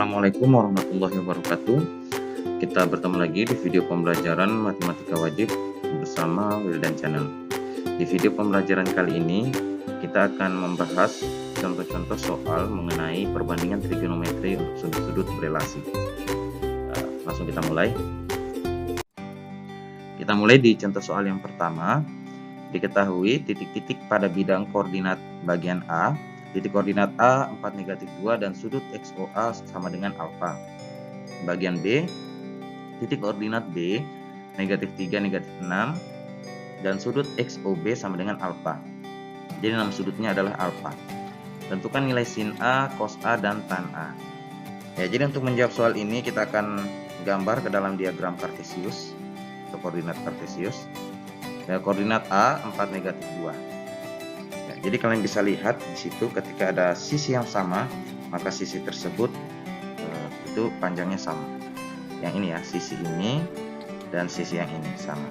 Assalamualaikum warahmatullahi wabarakatuh. Kita bertemu lagi di video pembelajaran matematika wajib bersama Wildan Channel. Di video pembelajaran kali ini kita akan membahas contoh-contoh soal mengenai perbandingan trigonometri untuk sudut-sudut berelasi. Langsung kita mulai. Kita mulai di contoh soal yang pertama. Diketahui titik-titik pada bidang koordinat bagian A. Titik koordinat A 4, -2 dan sudut XOA sama dengan alfa. Bagian B, titik koordinat B -3, -6 dan sudut XOB sama dengan alfa. Jadi nama sudutnya adalah alfa. Tentukan nilai sin A, cos A dan tan A. Ya, jadi untuk menjawab soal ini kita akan gambar ke dalam diagram kartesius atau koordinat kartesius. Ya, koordinat A 4, -2. Jadi kalian bisa lihat di situ ketika ada sisi yang sama, maka sisi tersebut itu panjangnya sama. Yang ini ya, sisi ini dan sisi yang ini sama.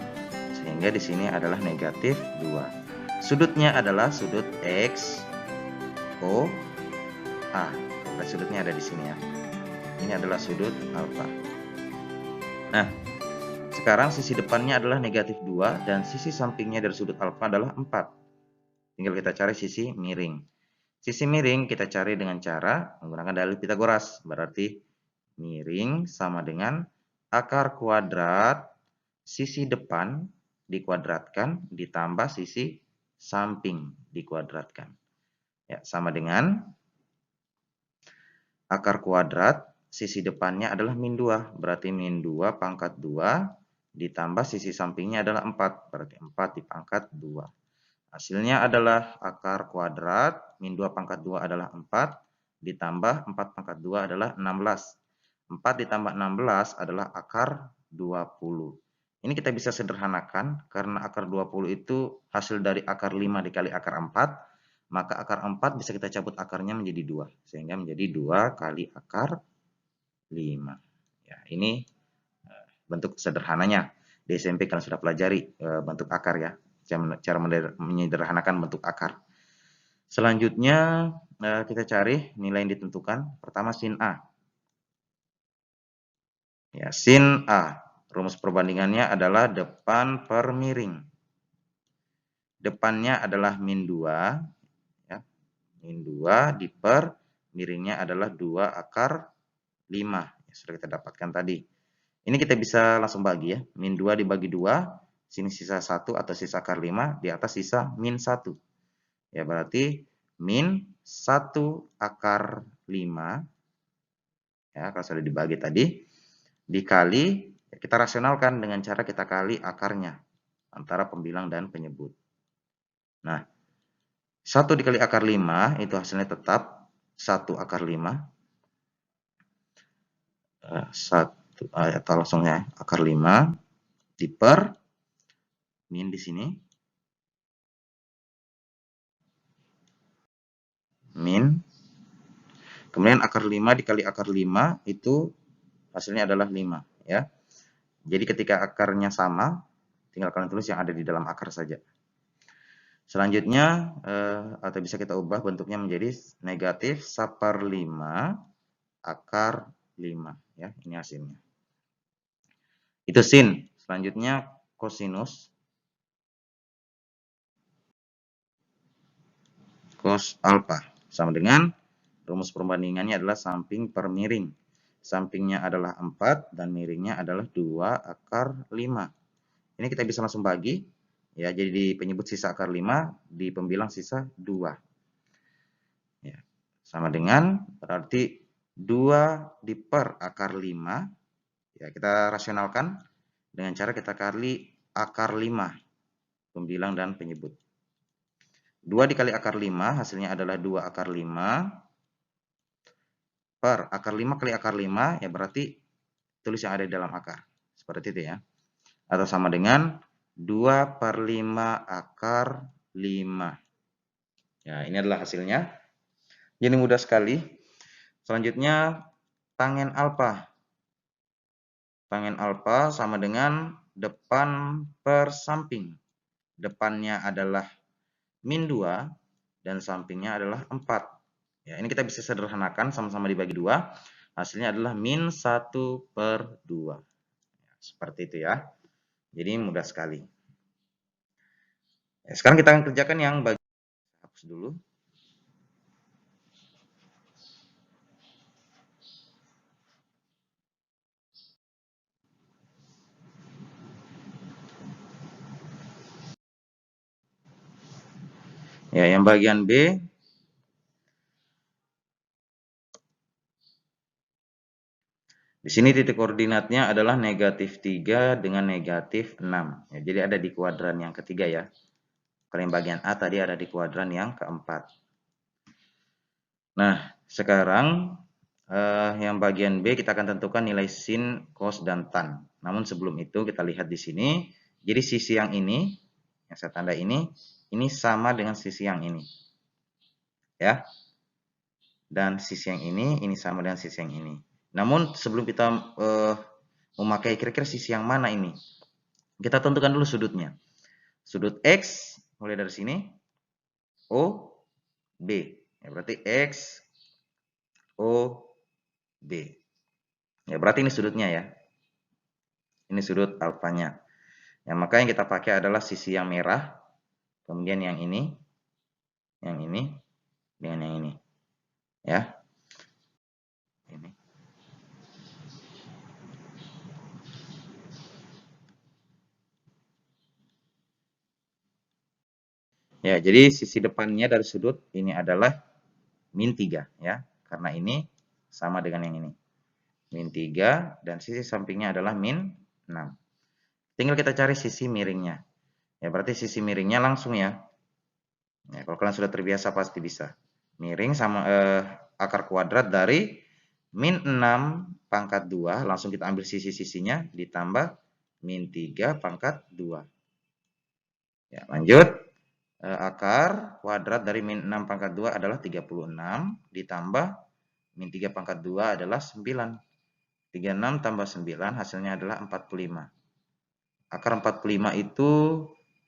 Sehingga di sini adalah -2. Sudutnya adalah sudut X, O, A. Dan sudutnya ada di sini ya. Ini adalah sudut alfa. Nah, sekarang sisi depannya adalah -2 dan sisi sampingnya dari sudut alfa adalah 4. Tinggal kita cari sisi miring. Sisi miring kita cari dengan cara menggunakan dalil Pitagoras. Berarti miring sama dengan akar kuadrat sisi depan dikuadratkan ditambah sisi samping dikuadratkan. Ya, sama dengan akar kuadrat sisi depannya adalah -2. Berarti -2 pangkat 2 ditambah sisi sampingnya adalah 4. Berarti 4 dipangkat 2. Hasilnya adalah akar kuadrat -2 pangkat 2 adalah 4 ditambah 4 pangkat 2 adalah 16. 4 ditambah 16 adalah akar 20. Ini kita bisa sederhanakan karena akar 20 itu hasil dari akar 5 dikali akar 4, maka akar 4 bisa kita cabut akarnya menjadi 2 sehingga menjadi 2 kali akar 5. Ya, ini bentuk sederhananya. Di SMP kalian sudah pelajari bentuk akar ya. Cara menyederhanakan bentuk akar. Selanjutnya kita cari nilai yang ditentukan. Pertama sin A. Ya, sin A. Rumus perbandingannya adalah depan per miring. Depannya adalah -2. Ya, -2 diper miringnya adalah 2 akar 5. Ya, sudah kita dapatkan tadi. Ini kita bisa langsung bagi ya. -2 dibagi 2. Sini sisa 1 atau sisa akar 5, di atas sisa -1. Ya, berarti -1 akar 5, ya, kalau sudah dibagi tadi, dikali, ya, kita rasionalkan dengan cara kita kali akarnya, antara pembilang dan penyebut. Nah, 1 dikali akar 5, itu hasilnya tetap 1 akar 5. 1, atau langsungnya akar 5, diper, min di sini, min, kemudian akar 5 dikali akar 5 itu hasilnya adalah 5 ya. Jadi ketika akarnya sama, tinggal kalian tulis yang ada di dalam akar saja. Selanjutnya atau bisa kita ubah bentuknya menjadi -1/5 akar 5 ya. Ini hasilnya. Itu sin. Selanjutnya kosinus. Cos alfa sama dengan rumus perbandingannya adalah samping per miring. Sampingnya adalah 4 dan miringnya adalah 2 akar 5. Ini kita bisa langsung bagi ya, jadi di penyebut sisa akar 5, di pembilang sisa 2. Ya, sama dengan berarti 2 diper akar 5. Ya, kita rasionalkan dengan cara kita kali akar 5, pembilang dan penyebut. 2 dikali akar 5 hasilnya adalah 2 akar 5 per akar 5 kali akar 5, ya berarti tulis yang ada di dalam akar. Seperti itu ya. Atau sama dengan 2/5 akar 5. Ya, ini adalah hasilnya. Jadi mudah sekali. Selanjutnya tangen alfa. Tangen alfa sama dengan depan per samping. Depannya adalah -2 dan sampingnya adalah 4. Ya, ini kita bisa sederhanakan sama-sama dibagi 2. Hasilnya adalah min 1/2. Seperti itu ya. Jadi mudah sekali. Sekarang kita akan kerjakan yang bagian hapus dulu. Ya, yang bagian B. Di sini titik koordinatnya adalah negatif 3 dengan negatif 6. Ya, jadi ada di kuadran yang ketiga ya. Kalau yang bagian A tadi ada di kuadran yang keempat. Nah, sekarang yang bagian B kita akan tentukan nilai sin, cos, dan tan. Namun sebelum itu kita lihat di sini. Jadi sisi yang ini, yang saya tanda ini sama dengan sisi yang ini. Ya. Dan sisi yang ini sama dengan sisi yang ini. Namun sebelum kita memakai kira-kira sisi yang mana ini, kita tentukan dulu sudutnya. Sudut X mulai dari sini, O, B. Ya, berarti X, O, B. Ya, berarti ini sudutnya ya. Ini sudut alfanya. Ya, maka yang kita pakai adalah sisi yang merah, kemudian yang ini, dengan yang ini. Ya. Ini. Ya, jadi sisi depannya dari sudut ini adalah min 3 ya. Karena ini sama dengan yang ini. Min 3 dan sisi sampingnya adalah min 6. Tinggal kita cari sisi miringnya. Ya, berarti sisi miringnya langsung ya. Ya, kalau kalian sudah terbiasa pasti bisa. Miring sama akar kuadrat dari min 6 pangkat 2, langsung kita ambil sisi-sisinya, ditambah min 3 pangkat 2. Ya, lanjut. Akar kuadrat dari min 6 pangkat 2 adalah 36, ditambah min 3 pangkat 2 adalah 9. 36 tambah 9 hasilnya adalah 45. Akar 45 itu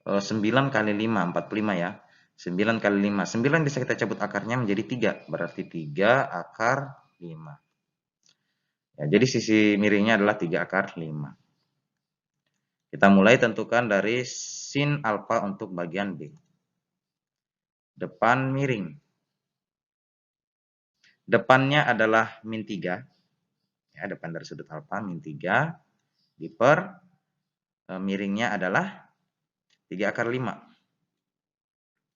9 kali 5, 45 ya. 9 kali 5. 9 bisa kita cabut akarnya menjadi 3. Berarti 3 akar 5. Ya, jadi sisi miringnya adalah 3 akar 5. Kita mulai tentukan dari sin alfa untuk bagian B. Depan miring. Depannya adalah min 3. Ya, depan dari sudut alfa min 3. Diper miringnya adalah 3 akar 5.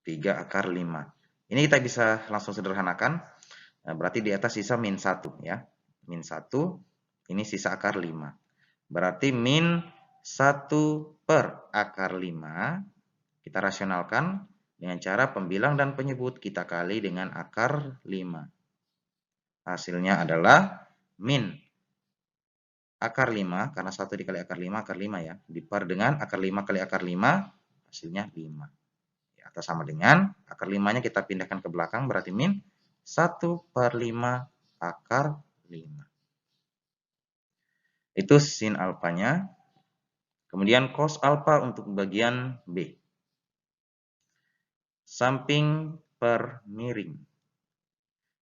3 akar 5. Ini kita bisa langsung sederhanakan. Berarti di atas sisa min 1 ya. Min 1, ini sisa akar 5. Berarti min 1 per akar 5. Kita rasionalkan dengan cara pembilang dan penyebut. Kita kali dengan akar 5. Hasilnya adalah min akar 5, karena 1 dikali akar 5 ya. Diper dengan akar 5 kali akar 5, hasilnya 5. Ya, atau sama dengan akar 5-nya kita pindahkan ke belakang, berarti min 1/5 akar 5. Itu sin alfanya. Kemudian cos alfa untuk bagian B. Samping per miring.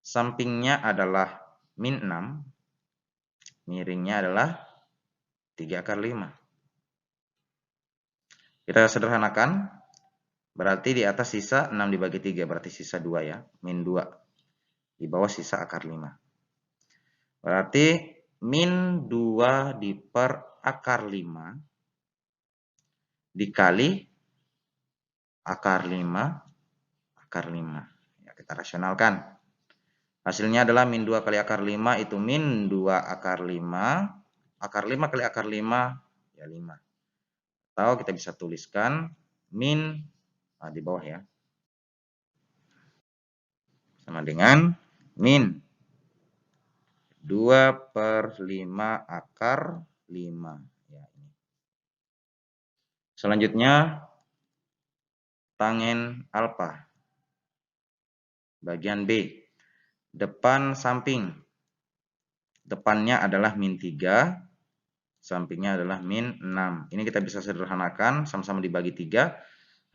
Sampingnya adalah min 6. Miringnya adalah 3 akar 5. Kita sederhanakan. Berarti di atas sisa 6 dibagi 3. Berarti sisa 2 ya. Min 2. Di bawah sisa akar 5. Berarti min 2 diper akar 5 dikali akar 5 akar 5. Ya, kita rasionalkan. Hasilnya adalah min 2 kali akar 5 itu min 2 akar 5. Akar 5 kali akar 5 ya 5. Atau kita bisa tuliskan min di bawah ya. Sama dengan min 2/5 akar 5. Ya, ini. Selanjutnya tangen alfa. Bagian B. Depan samping. Depannya adalah min 3. Sampingnya adalah min 6. Ini kita bisa sederhanakan. Sama-sama dibagi 3.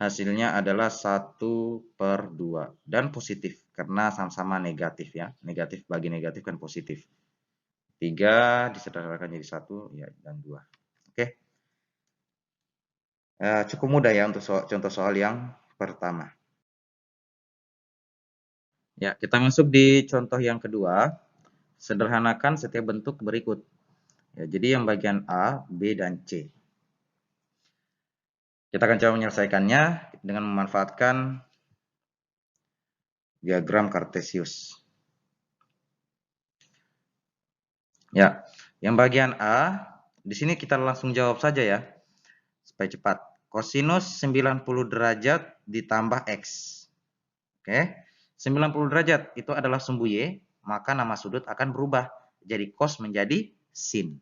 Hasilnya adalah 1/2. Dan positif. Karena sama-sama negatif ya. Negatif bagi negatif kan positif. 3 disederhanakan jadi 1 ya, dan 2. Oke. Cukup mudah ya untuk contoh soal yang pertama. Ya, kita masuk di contoh yang kedua. Sederhanakan setiap bentuk berikut. Ya, jadi yang bagian A, B, dan C. Kita akan coba menyelesaikannya dengan memanfaatkan diagram Cartesius. Ya, yang bagian A, di sini kita langsung jawab saja ya, supaya cepat. Kosinus 90 derajat ditambah X. Oke, 90 derajat itu adalah sumbu Y, maka nama sudut akan berubah. Jadi cos menjadi sin.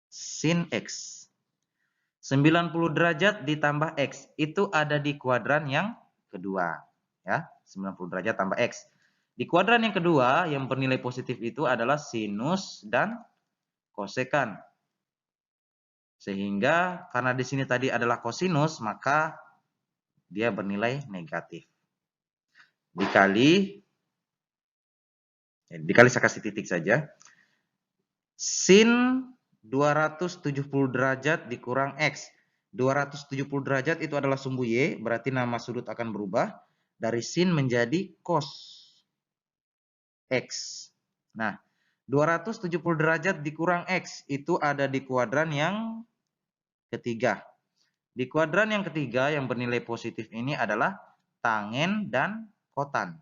Sin X. 90 derajat ditambah X. Itu ada di kuadran yang kedua. Ya, 90 derajat tambah X. Di kuadran yang kedua, yang bernilai positif itu adalah sinus dan kosekan. Sehingga karena di sini tadi adalah kosinus, maka dia bernilai negatif. Dikali saya kasih titik saja. Sin 270 derajat dikurang X. 270 derajat itu adalah sumbu Y, berarti nama sudut akan berubah dari sin menjadi cos X. Nah, 270 derajat dikurang X itu ada di kuadran yang ketiga. Di kuadran yang ketiga yang bernilai positif ini adalah tangen dan kotan.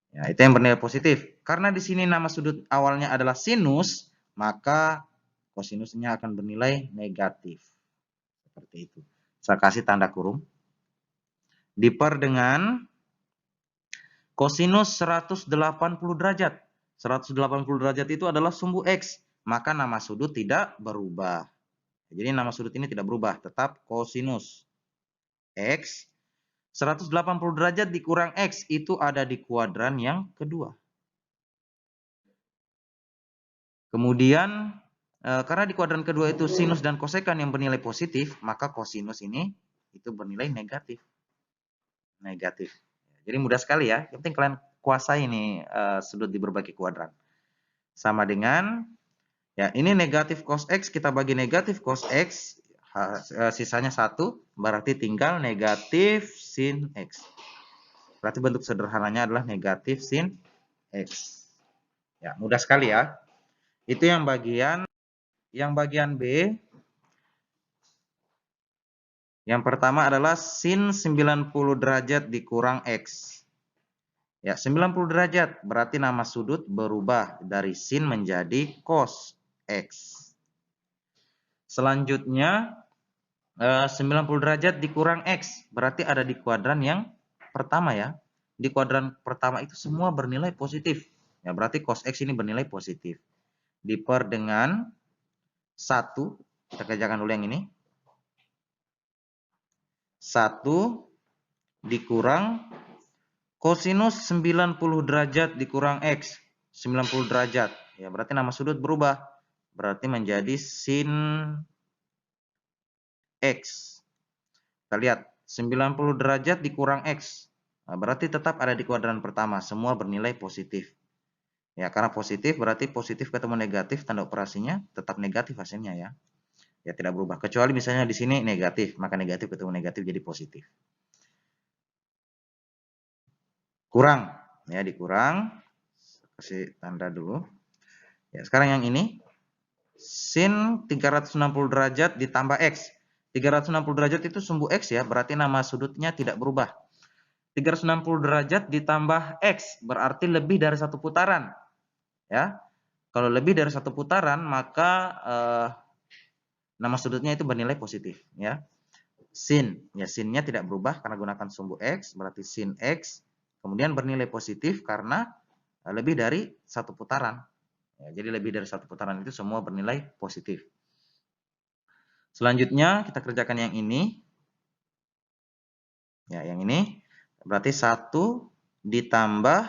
Ya, itu yang bernilai positif. Karena di sini nama sudut awalnya adalah sinus, maka kosinusnya akan bernilai negatif. Seperti itu. Saya kasih tanda kurung. Diper dengan kosinus 180 derajat. 180 derajat itu adalah sumbu X, maka nama sudut tidak berubah. Jadi nama sudut ini tidak berubah, tetap kosinus X. 180 derajat dikurang X itu ada di kuadran yang kedua. Kemudian karena di kuadran kedua itu sinus dan kosekan yang bernilai positif, maka kosinus ini itu bernilai negatif. Negatif. Jadi mudah sekali ya. Yang penting kalian kuasai ini sudut di berbagai kuadran. Sama dengan ya ini negatif cos X, kita bagi negatif cos X, sisanya 1, berarti tinggal negatif sin X. Berarti bentuk sederhananya adalah negatif sin X. Ya, mudah sekali ya. Itu yang bagian B. Yang pertama adalah sin 90 derajat dikurang X. Ya, 90 derajat berarti nama sudut berubah dari sin menjadi cos X. Selanjutnya 90 derajat dikurang X berarti ada di kuadran yang pertama ya. Di kuadran pertama itu semua bernilai positif. Ya, berarti cos X ini bernilai positif. Diper dengan 1, kita kerjakan dulu yang ini. 1 dikurang kosinus 90 derajat dikurang X. 90 derajat. Ya, berarti nama sudut berubah. Berarti menjadi sin X. Kita lihat, 90 derajat dikurang X. Nah, berarti tetap ada di kuadran pertama. Semua bernilai positif. Ya, karena positif berarti positif ketemu negatif, tanda operasinya tetap negatif hasilnya ya. Ya, tidak berubah. Kecuali misalnya di sini negatif, maka negatif ketemu negatif jadi positif. Kurang. Ya, dikurang. Kasih tanda dulu. Ya, sekarang yang ini. Sin 360 derajat ditambah X. 360 derajat itu sumbu X ya, berarti nama sudutnya tidak berubah. 360 derajat ditambah X, berarti lebih dari satu putaran. Ya, kalau lebih dari satu putaran, maka nama sudutnya itu bernilai positif. Ya, sin, ya sinnya tidak berubah karena gunakan sumbu X, berarti sin X. Kemudian bernilai positif karena lebih dari satu putaran. Ya, jadi lebih dari satu putaran itu semua bernilai positif. Selanjutnya kita kerjakan yang ini. Ya, yang ini berarti 1 ditambah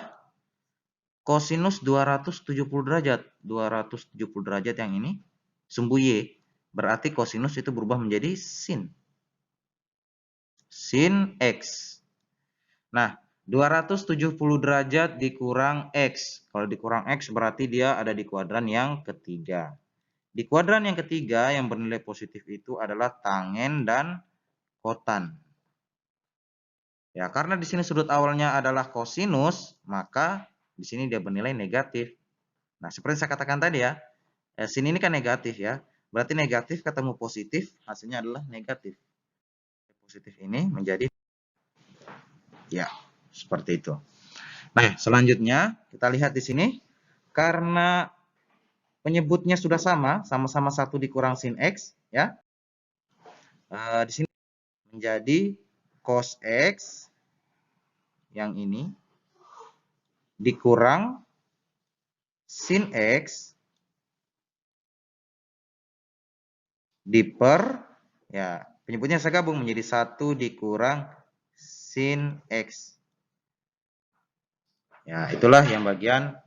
kosinus 270 derajat. 270 derajat yang ini sumbu Y. Berarti kosinus itu berubah menjadi sin. Sin X. Nah, 270 derajat dikurang X. Kalau dikurang X berarti dia ada di kuadran yang ketiga. Di kuadran yang ketiga yang bernilai positif itu adalah tangen dan kotan. Ya, karena di sini sudut awalnya adalah kosinus, maka di sini dia bernilai negatif. Nah, seperti saya katakan tadi ya, sini ini kan negatif ya. Berarti negatif ketemu positif, hasilnya adalah negatif. Positif ini menjadi ya, seperti itu. Nah, selanjutnya kita lihat di sini karena penyebutnya sudah sama-sama 1 dikurang sin X ya. Di sini menjadi cos X yang ini dikurang sin X ya, penyebutnya saya gabung menjadi 1 dikurang sin X. Ya, itulah yang bagian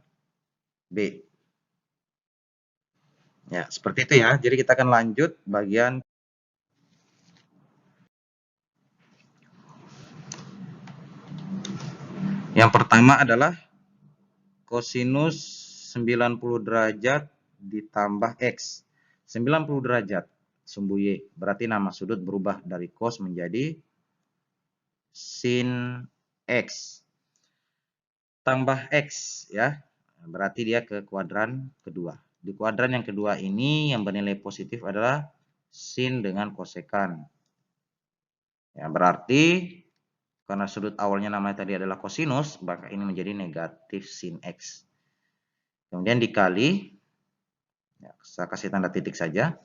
B. Ya, seperti itu ya. Jadi kita akan lanjut bagian yang pertama adalah kosinus 90 derajat ditambah X. 90 derajat sumbu Y. Berarti nama sudut berubah dari cos menjadi sin X. Tambah X ya. Berarti dia ke kuadran kedua. Di kuadran yang kedua ini yang bernilai positif adalah sin dengan kosekan. Ya, berarti karena sudut awalnya namanya tadi adalah kosinus, maka ini menjadi negatif sin X. Kemudian dikali, ya, saya kasih tanda titik saja,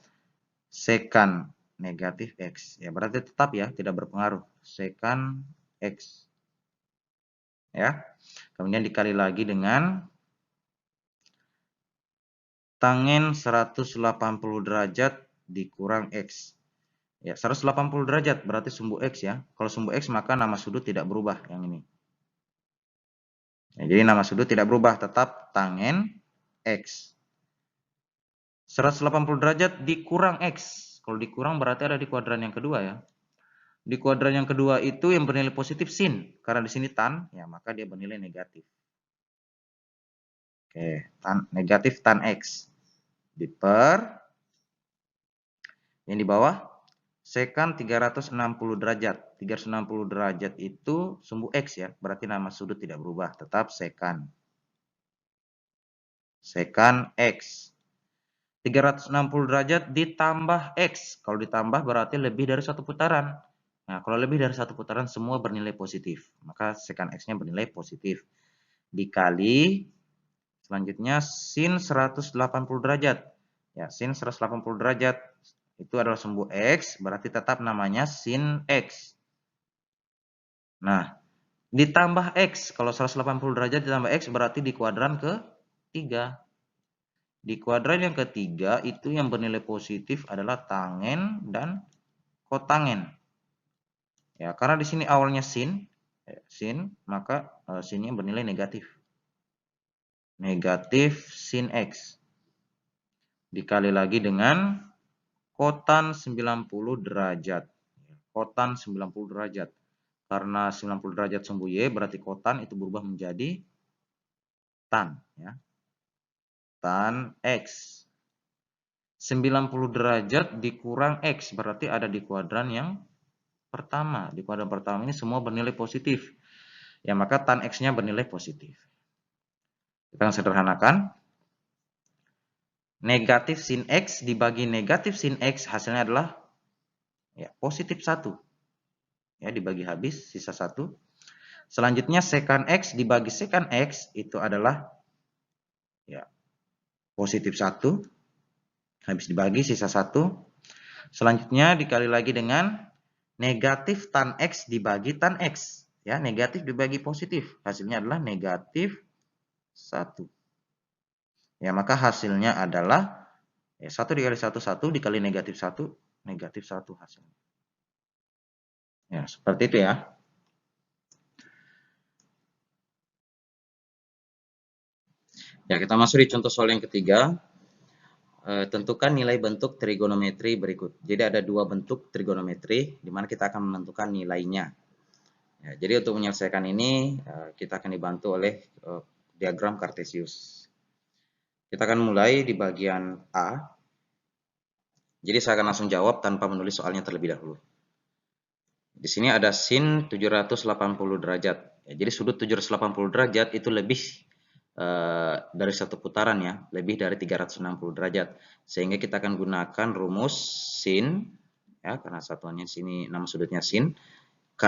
sekan negatif X. Ya, berarti tetap ya, tidak berpengaruh. Sekan X. Ya. Kemudian dikali lagi dengan tangen 180 derajat dikurang X. Ya, 180 derajat berarti sumbu X ya. Kalau sumbu X maka nama sudut tidak berubah yang ini. Ya, jadi nama sudut tidak berubah, tetap tangen X. 180 derajat dikurang X. Kalau dikurang berarti ada di kuadran yang kedua ya. Di kuadran yang kedua itu yang bernilai positif sin. Karena di sini tan, ya maka dia bernilai negatif. Oke, negatif tan X. Yang di bawah sekan 360 derajat. 360 derajat itu sumbu X ya. Berarti nama sudut tidak berubah. Tetap sekan. Sekan X. 360 derajat ditambah X. Kalau ditambah berarti lebih dari satu putaran. Nah, kalau lebih dari satu putaran semua bernilai positif. Maka sekan X-nya bernilai positif. Dikali selanjutnya sin 180 derajat. Ya, sin 180 derajat itu adalah sumbu X, berarti tetap namanya sin X. Nah, ditambah X. Kalau 180 derajat ditambah X berarti di kuadran ketiga. Di kuadran yang ketiga itu yang bernilai positif adalah tangen dan kotangen. Ya, karena di sini awalnya sin, maka sinnya bernilai negatif. Negatif sin X. Dikali lagi dengan kotan 90 derajat. Kotan 90 derajat. Karena 90 derajat sumbu Y berarti kotan itu berubah menjadi tan. Ya. Tan X. 90 derajat dikurang X berarti ada di kuadran yang pertama. Di kuadran pertama ini semua bernilai positif. Ya, maka tan X-nya bernilai positif. Kita sederhanakan. Negatif sin X dibagi negatif sin X hasilnya adalah ya, positif 1. Ya, dibagi habis sisa 1. Selanjutnya sekan X dibagi sekan X itu adalah ya, positif 1. Habis dibagi sisa 1. Selanjutnya dikali lagi dengan negatif tan X dibagi tan X. Ya, negatif dibagi positif. Hasilnya adalah negatif 1. Ya, maka hasilnya adalah ya, 1 dikali 1, 1 dikali negatif 1, negatif 1 hasilnya. Ya, seperti itu ya. Ya, kita masuk di contoh soal yang ketiga. Tentukan nilai bentuk trigonometri berikut. Jadi ada dua bentuk trigonometri, di mana kita akan menentukan nilainya. Ya, jadi untuk menyelesaikan ini kita akan dibantu oleh diagram Cartesius. Kita akan mulai di bagian A. Jadi saya akan langsung jawab tanpa menulis soalnya terlebih dahulu. Di sini ada sin 780 derajat. Ya, jadi sudut 780 derajat itu lebih dari satu putaran ya, lebih dari 360 derajat. Sehingga kita akan gunakan rumus sin, ya, karena satuannya di sini nama sudutnya sin, K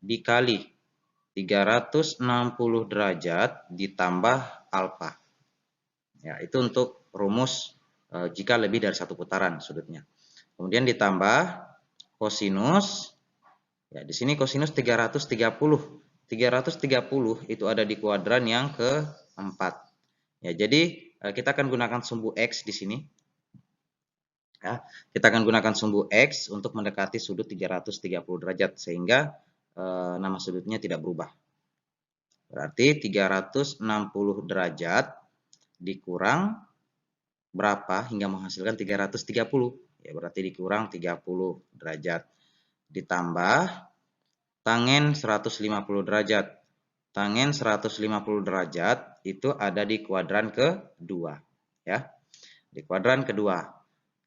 dikali 360 derajat ditambah alfa. Ya, itu untuk rumus jika lebih dari satu putaran sudutnya. Kemudian ditambah kosinus. Ya, di sini kosinus 330. 330 itu ada di kuadran yang keempat. Ya, jadi kita akan gunakan sumbu X di sini. Ya, kita akan gunakan sumbu X untuk mendekati sudut 330 derajat sehingga nama sudutnya tidak berubah. Berarti 360 derajat dikurang berapa hingga menghasilkan 330. Ya, berarti dikurang 30 derajat. Ditambah tangen 150 derajat. Tangen 150 derajat itu ada di kuadran kedua. Ya, di kuadran kedua.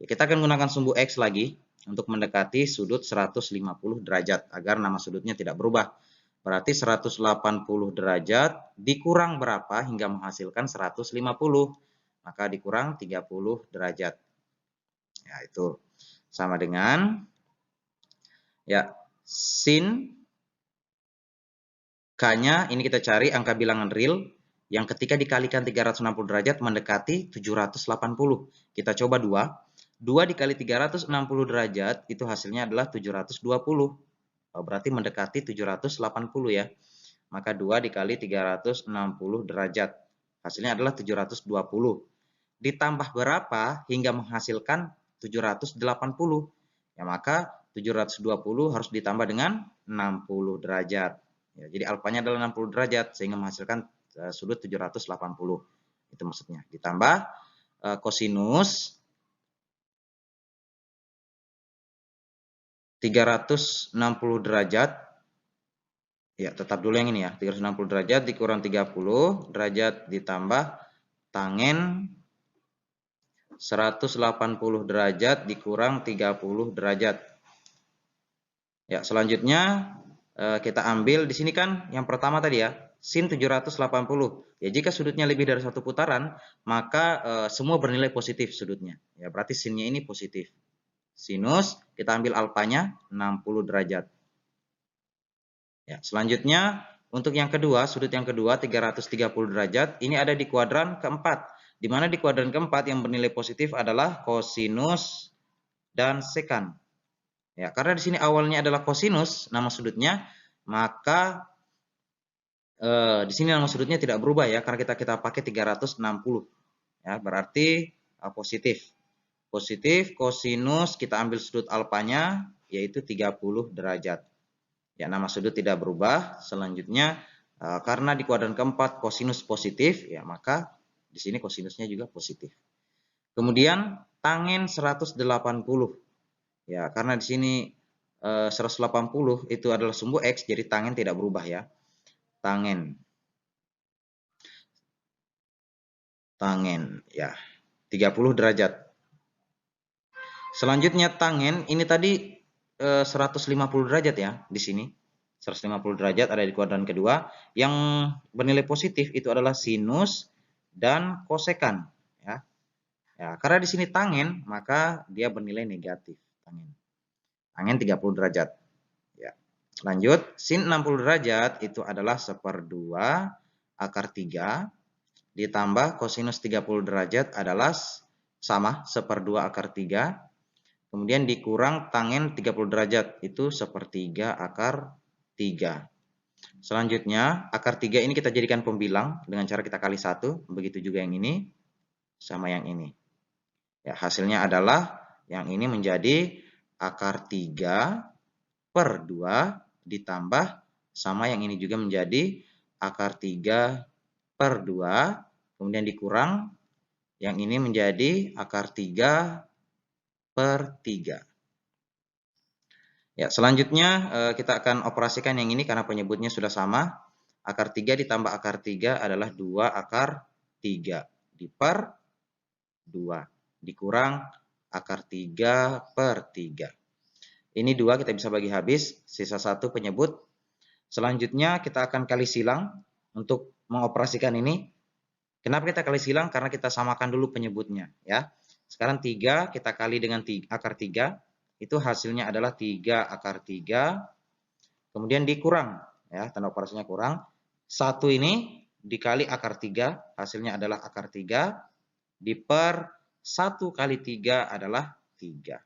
Kita akan gunakan sumbu X lagi untuk mendekati sudut 150 derajat agar nama sudutnya tidak berubah. Berarti 180 derajat dikurang berapa hingga menghasilkan 150. Maka dikurang 30 derajat. Ya, itu sama dengan ya sin K-nya ini kita cari angka bilangan real yang ketika dikalikan 360 derajat mendekati 780. Kita coba 2. 2 dikali 360 derajat itu hasilnya adalah 720. Berarti mendekati 780 ya. Maka 2 dikali 360 derajat. Hasilnya adalah 720. Ditambah berapa hingga menghasilkan 780? Ya, maka 720 harus ditambah dengan 60 derajat. Ya, jadi alfanya adalah 60 derajat sehingga menghasilkan sudut 780. Itu maksudnya. Ditambah kosinus 360 derajat. Ya, tetap dulu yang ini ya. 360 derajat dikurang 30 derajat ditambah tangen 180 derajat dikurang 30 derajat. Ya, selanjutnya kita ambil di sini kan yang pertama tadi ya, sin 780. Ya, jika sudutnya lebih dari satu putaran, maka semua bernilai positif sudutnya. Ya, berarti sinnya ini positif. Sinus, kita ambil alfanya 60 derajat. Ya, selanjutnya untuk yang kedua, sudut yang kedua 330 derajat, ini ada di kuadran keempat. Di mana di kuadran keempat yang bernilai positif adalah kosinus dan sekan. Ya, karena di sini awalnya adalah kosinus nama sudutnya, maka di sini nama sudutnya tidak berubah ya, karena kita pakai 360. Ya, berarti positif. Positif kosinus kita ambil sudut alfanya yaitu 30 derajat. Ya, nama sudut tidak berubah. Selanjutnya karena di kuadran keempat kosinus positif, ya maka di sini kosinusnya juga positif. Kemudian tangen 180. Ya, karena di sini 180 itu adalah sumbu X, jadi tangen tidak berubah ya. Tangen ya 30 derajat. Selanjutnya tangen ini tadi 150 derajat ya di sini. 150 derajat ada di kuadran kedua. Yang bernilai positif itu adalah sinus dan kosekan ya. Ya, karena di sini tangen maka dia bernilai negatif tangen. Tangen 30 derajat. Ya. Lanjut, sin 60 derajat itu adalah 1/2 akar 3 ditambah kosinus 30 derajat adalah sama 1/2 akar 3. Kemudian dikurang tangen 30 derajat itu 1/3 akar 3. Selanjutnya, akar 3 ini kita jadikan pembilang dengan cara kita kali 1. Begitu juga yang ini sama yang ini. Ya, hasilnya adalah yang ini menjadi akar 3/2 ditambah sama yang ini juga menjadi akar 3/2. Kemudian dikurang yang ini menjadi akar 3/3. Ya, selanjutnya kita akan operasikan yang ini karena penyebutnya sudah sama. Akar 3 ditambah akar 3 adalah 2 akar 3. Per 2. Dikurang akar 3 per 3. Ini 2 kita bisa bagi habis, sisa 1 penyebut. Selanjutnya kita akan kali silang untuk mengoperasikan ini. Kenapa kita kali silang? Karena kita samakan dulu penyebutnya. Ya. Sekarang 3 kita kali dengan akar 3. Itu hasilnya adalah 3 akar 3. Kemudian dikurang. Ya, tanda operasinya kurang. 1 ini dikali akar 3. Hasilnya adalah akar 3. Diper 1 kali 3 adalah 3.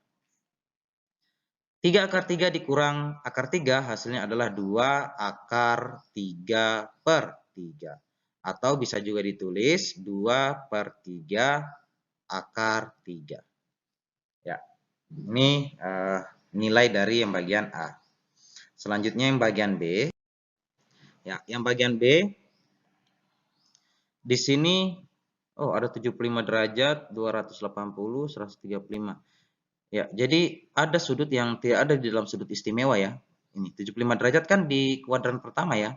3 akar 3 dikurang akar 3 hasilnya adalah 2 akar 3 per 3. Atau bisa juga ditulis 2 per 3 akar 3. Ya, ini nilai dari yang bagian A. Selanjutnya yang bagian B. Ya, yang bagian B di sini ada 75 derajat, 280, 135. Ya, jadi ada sudut yang tidak ada di dalam sudut istimewa ya. Ini 75 derajat kan di kuadran pertama ya.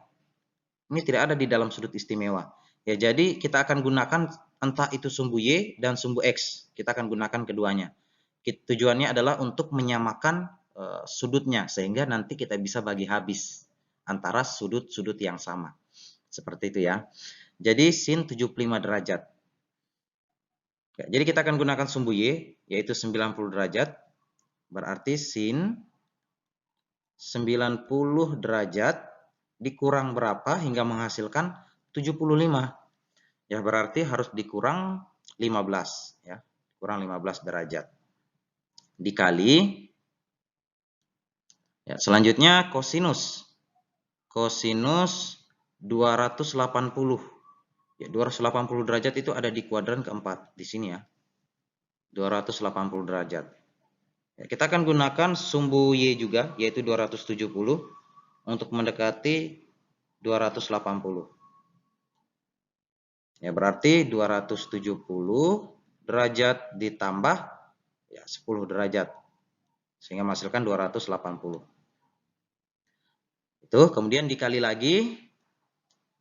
Ini tidak ada di dalam sudut istimewa. Ya, jadi kita akan gunakan entah itu sumbu Y dan sumbu X. Kita akan gunakan keduanya. Tujuannya adalah untuk menyamakan sudutnya sehingga nanti kita bisa bagi habis antara sudut-sudut yang sama. Seperti itu ya. Jadi sin 75 derajat. Ya, jadi kita akan gunakan sumbu Y yaitu 90 derajat. Berarti sin 90 derajat dikurang berapa hingga menghasilkan 75. Ya, berarti harus dikurang 15 ya. Kurang 15 derajat. Dikali ya, selanjutnya kosinus. Kosinus 280. Ya, 280 derajat itu ada di kuadran keempat di sini ya. 280 derajat. Ya, kita akan gunakan sumbu Y juga yaitu 270 untuk mendekati 280. Ya, berarti 270 derajat ditambah ya 10 derajat. Sehingga menghasilkan 280. Itu kemudian dikali lagi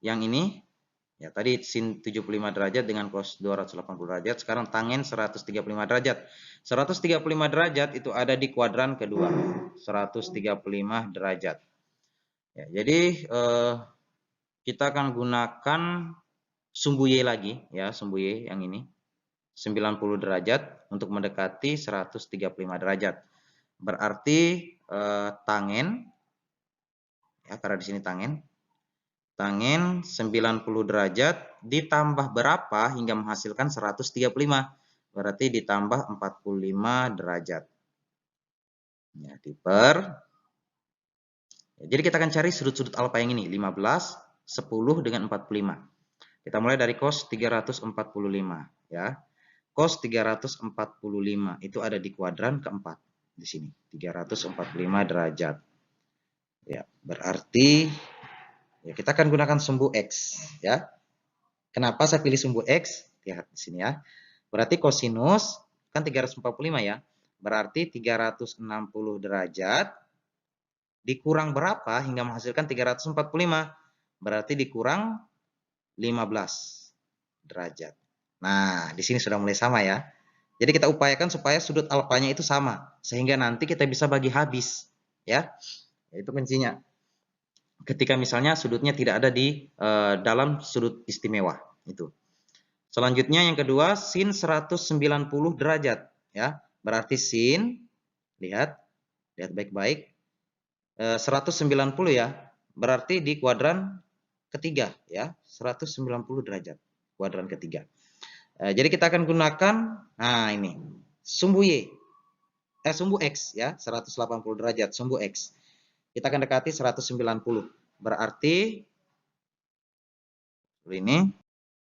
yang ini. Ya, tadi sin 75 derajat dengan cos 280 derajat. Sekarang tangen 135 derajat. 135 derajat itu ada di kuadran kedua. 135 derajat. Ya, jadi kita akan gunakan sumbu Y lagi ya, sumbu Y yang ini 90 derajat untuk mendekati 135 derajat. Berarti tangen ya, karena di sini tangen 90 derajat ditambah berapa hingga menghasilkan 135. Berarti ditambah 45 derajat. Ya, diper. Ya, jadi kita akan cari sudut-sudut alfa yang ini 15, 10 dengan 45. Kita mulai dari cos 345 ya. Cos 345 itu ada di kuadran keempat di sini, 345 derajat. Ya, berarti ya kita akan gunakan sumbu X ya. Kenapa saya pilih sumbu X? Lihat di sini ya. Berarti kosinus kan 345 ya. Berarti 360 derajat dikurang berapa hingga menghasilkan 345? Berarti dikurang 15 derajat. Nah, di sini sudah mulai sama ya. Jadi kita upayakan supaya sudut alfanya itu sama sehingga nanti kita bisa bagi habis ya. Itu kuncinya. Ketika misalnya sudutnya tidak ada di dalam sudut istimewa itu. Selanjutnya yang kedua sin 190 derajat ya. Berarti sin lihat baik-baik 190 ya. Berarti di kuadran ketiga ya, 190 derajat kuadran ketiga. Jadi kita akan gunakan ini sumbu Y sumbu X ya, 180 derajat sumbu X. Kita akan dekati 190. Berarti ini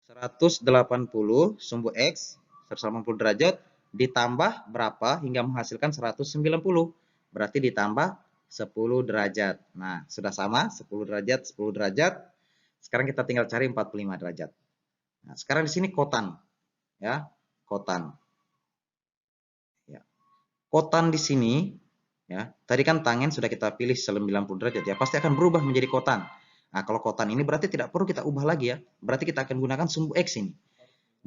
180 sumbu X 180 derajat ditambah berapa hingga menghasilkan 190. Berarti ditambah 10 derajat. Nah, sudah sama 10 derajat, 10 derajat. Sekarang kita tinggal cari 45 derajat. Nah, sekarang di sini kotan. Ya, kotan. Ya. Kotan di sini Ya, tadi kan tangen sudah kita pilih 90 derajat ya, pasti akan berubah menjadi kotan. Nah, kalau kotan ini berarti tidak perlu kita ubah lagi ya. Berarti kita akan gunakan sumbu X ini.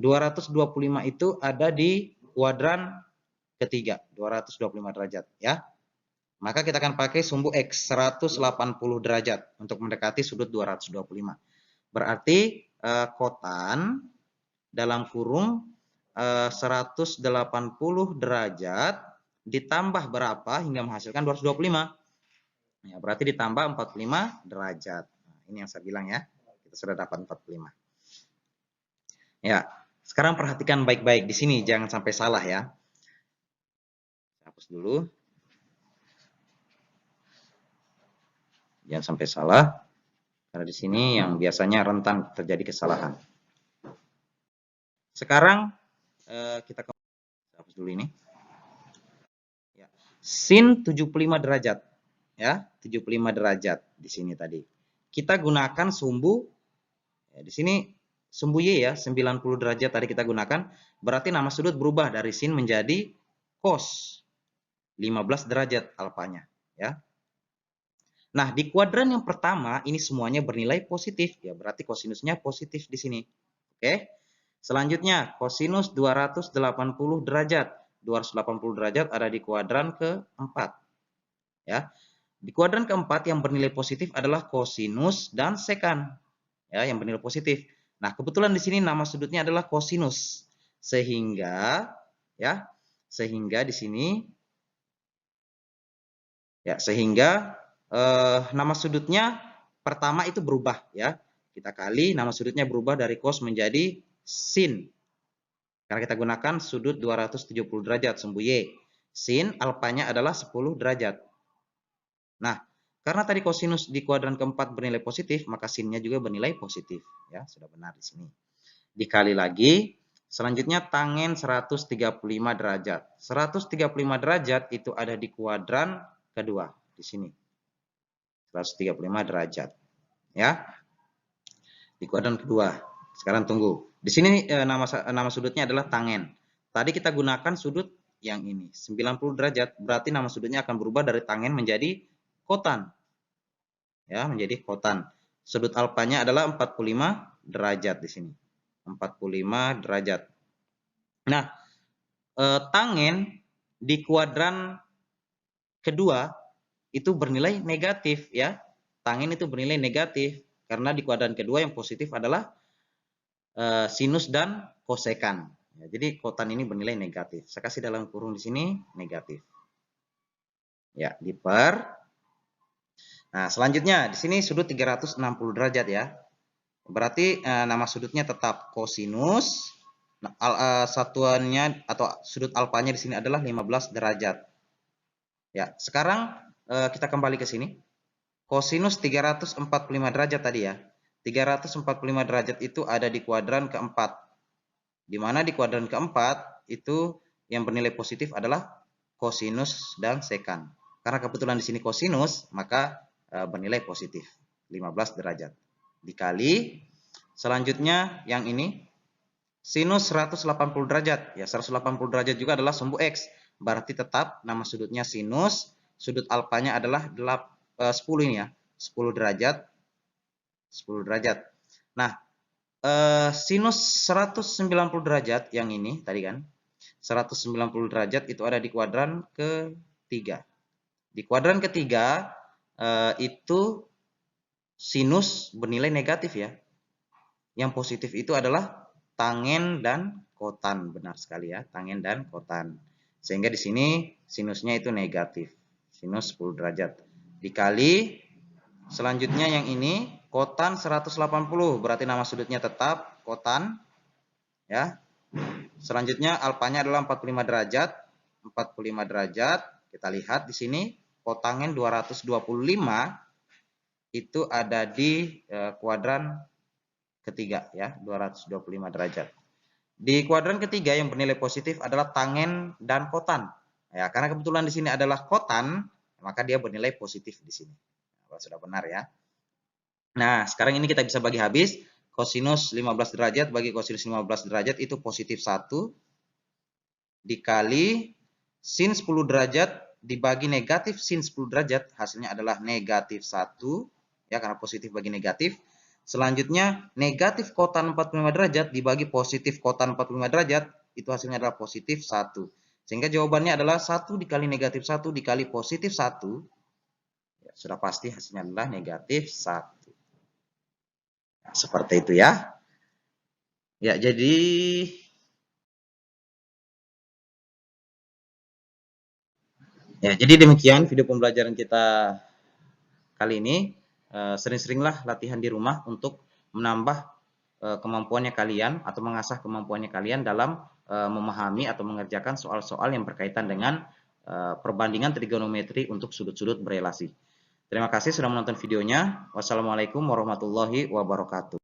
225 itu ada di kuadran ketiga, 225 derajat ya. Maka kita akan pakai sumbu X 180 derajat untuk mendekati sudut 225. Berarti kotan dalam kurung 180 derajat ditambah berapa hingga menghasilkan 225. Ya, berarti ditambah 45 derajat. Nah, ini yang saya bilang ya. Kita sudah dapat 45. Ya, sekarang perhatikan baik-baik di sini, jangan sampai salah ya. Hapus dulu. Jangan sampai salah. Karena di sini yang biasanya rentan terjadi kesalahan. Sekarang kita hapus dulu ini. Ya. Sin 75 derajat. Ya, 75 derajat di sini tadi. Kita gunakan sumbu ya, di sini sumbu Y ya, 90 derajat tadi kita gunakan, berarti nama sudut berubah dari sin menjadi cos 15 derajat alfanya ya. Nah, di kuadran yang pertama ini semuanya bernilai positif ya, berarti kosinusnya positif di sini. Oke. Selanjutnya kosinus 280 derajat. 280 derajat ada di kuadran keempat. Ya. Di kuadran keempat yang bernilai positif adalah kosinus dan sekan. Ya, yang bernilai positif. Nah, kebetulan di sini nama sudutnya adalah kosinus. Sehingga di sini ya, sehingga nama sudutnya pertama itu berubah ya. Kita kali nama sudutnya berubah dari cos menjadi sin. Karena kita gunakan sudut 270 derajat sumbu Y. Sin alfanya adalah 10 derajat. Nah, karena tadi kosinus di kuadran keempat bernilai positif, maka sinnya juga bernilai positif. Ya, sudah benar di sini. Dikali lagi, selanjutnya tangen 135 derajat. 135 derajat itu ada di kuadran kedua, di sini. 135 derajat. Ya. Di kuadran kedua. Sekarang tunggu. Di sini nama sudutnya adalah tangen. Tadi kita gunakan sudut yang ini, 90 derajat. Berarti nama sudutnya akan berubah dari tangen menjadi kotan. Ya, menjadi kotan. Sudut alfanya adalah 45 derajat di sini. 45 derajat. Nah, tangen di kuadran kedua itu bernilai negatif ya. Tangen itu bernilai negatif karena di kuadran kedua yang positif adalah sinus dan kosekan. Ya, jadi kotan ini bernilai negatif. Saya kasih dalam kurung di sini negatif. Ya, diper. Nah, selanjutnya di sini sudut 360 derajat ya. Berarti nama sudutnya tetap kosinus. Nah, satuannya atau sudut alfanya di sini adalah 15 derajat. Ya, sekarang kita kembali ke sini. Kosinus 345 derajat tadi ya. 345 derajat itu ada di kuadran keempat. Di mana di kuadran keempat itu yang bernilai positif adalah kosinus dan sekan. Karena kebetulan di sini kosinus, maka bernilai positif 15 derajat. Dikali selanjutnya yang ini sinus 180 derajat. Ya, 180 derajat juga adalah sumbu X. Berarti tetap nama sudutnya sinus, sudut alfanya adalah 10 ini ya. 10 derajat. 10 derajat. Nah, sinus 190 derajat yang ini tadi kan. 190 derajat itu ada di kuadran ketiga. Di kuadran ketiga itu sinus bernilai negatif ya. Yang positif itu adalah tangen dan kotan. Benar sekali ya, tangen dan kotan. Sehingga di sini sinusnya itu negatif. Sinus 10 derajat. Dikali selanjutnya yang ini kotan 180. Berarti nama sudutnya tetap kotan. Ya. Selanjutnya alfanya adalah 45 derajat. 45 derajat. Kita lihat di sini kotangen 225 itu ada di kuadran ketiga ya, 225 derajat. Di kuadran ketiga yang bernilai positif adalah tangen dan kotan. Ya, karena kebetulan di sini adalah kotan, maka dia bernilai positif di sini. Nah, sudah benar ya. Nah, sekarang ini kita bisa bagi habis. Kosinus 15 derajat bagi kosinus 15 derajat itu positif 1 dikali sin 10 derajat dibagi negatif sin 10 derajat, hasilnya adalah negatif 1, ya, karena positif bagi negatif. Selanjutnya, negatif kotan 45 derajat dibagi positif kotan 45 derajat, itu hasilnya adalah positif 1. Sehingga jawabannya adalah 1 dikali negatif 1 dikali positif 1, ya, sudah pasti hasilnya adalah negatif 1. Nah, seperti itu ya. Ya, jadi demikian video pembelajaran kita kali ini. Sering-seringlah latihan di rumah untuk menambah kemampuannya kalian atau mengasah kemampuannya kalian dalam memahami atau mengerjakan soal-soal yang berkaitan dengan perbandingan trigonometri untuk sudut-sudut berelasi. Terima kasih sudah menonton videonya. Wassalamualaikum warahmatullahi wabarakatuh.